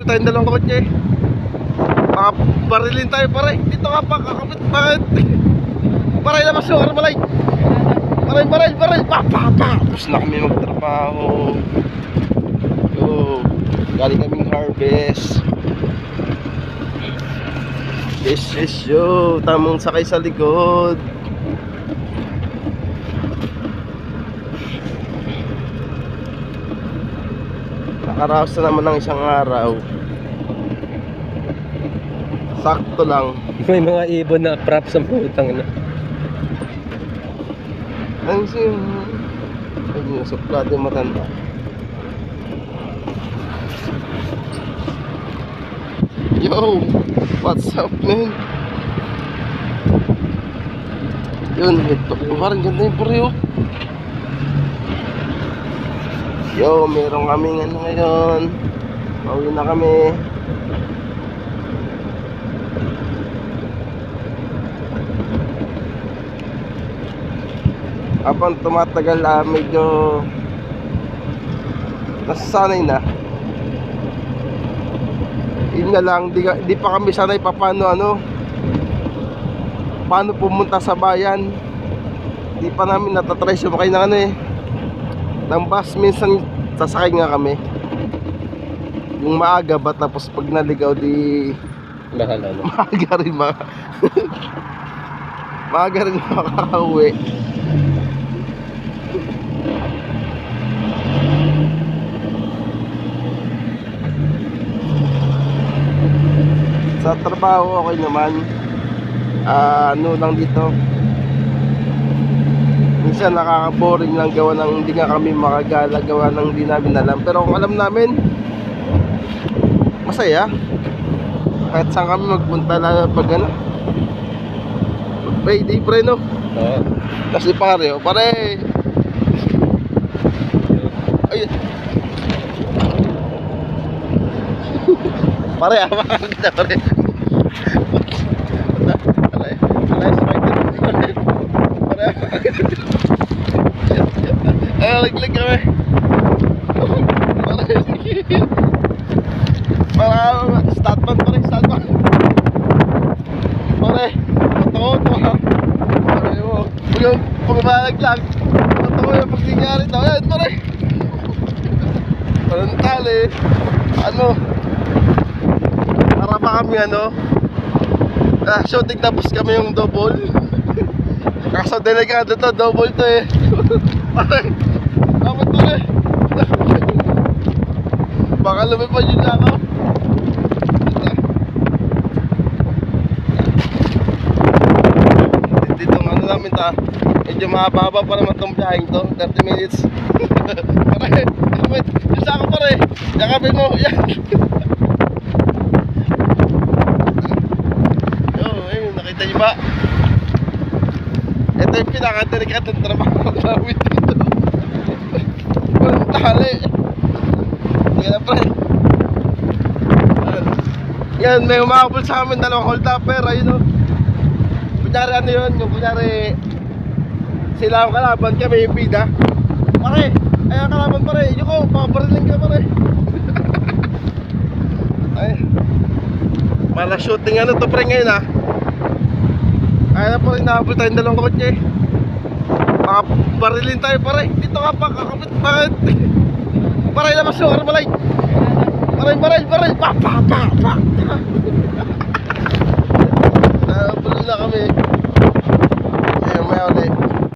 Tayong dalawang kotse. Baka barilin tayo pare. Dito ka pa kakapit. Bakit? Paray labas yung armalay. Baril. Pa. Tapos na kami magtrabaho. Yo. Galing kaming harvest. This is yo. Tamang sakay sa likod. Nakaraos na naman ng isang araw. Sakto lang. May mga ibon na props ang putang na. Ang siya. Ay, suplado yung matanda. Yo, what's up man? Yun, ito. Parang ganda yung pare oh. Yo, meron kaming ano ngayon. Pauwi na kami. Habang tumatagal medyo nasasanay na. Yun nga lang, di pa kami sanay paano pumunta sa bayan. Di pa namin natatry sumakay ng ng bus. Minsan sasakay nga kami yung maaga ba, tapos pag naligaw di Bahala na. maaga rin makakauwi. Sa trabaho okay naman. Ano lang dito, minsan nakaka-boring lang gawa ng hindi nga kami makagala, gawa ng hindi namin alam. Pero kung alam namin, masaya. Kahit saan kami magpunta na pag payday pre no. Oo. Kasi pare ay pare aman kita pare. Lag kami. Para statman pare. Pare, totoo to ha. Pare mo, yung pagbalag totoo yung pagsingyari to. Ayan pare. Parang tali. Para pa kami shooting tapos kami yung double. Kaso delikado to, double to eh. Pare, dapat pare. Baka lumipad yun ako. Dito ang namin medyo mahaba pa naman itong biyaheng to, 30 minutes. Pare, kapit, yung sako pare. Yakapin mo, yan. Nakita niyo ba? Ito yung pinaka-delikatong trabaho namin dito. Walang tali. Hindi na pre. Yan, may umakabol sa amin dalawang hold upper. Ayun o. Kunyari yun? Yung kunyari sila ang kalaban, kami yung pida. Pare, ay ang kalaban pare. Yun ko, papariling ka pare. Ay, mala shooting to pre ngayon Kaya na po rin nahabol tayong dalawang kotse. Baka barilin tayo pare. Dito ka pa kakapit. Bakit? Paray labas yung armalay. Baril. Pa.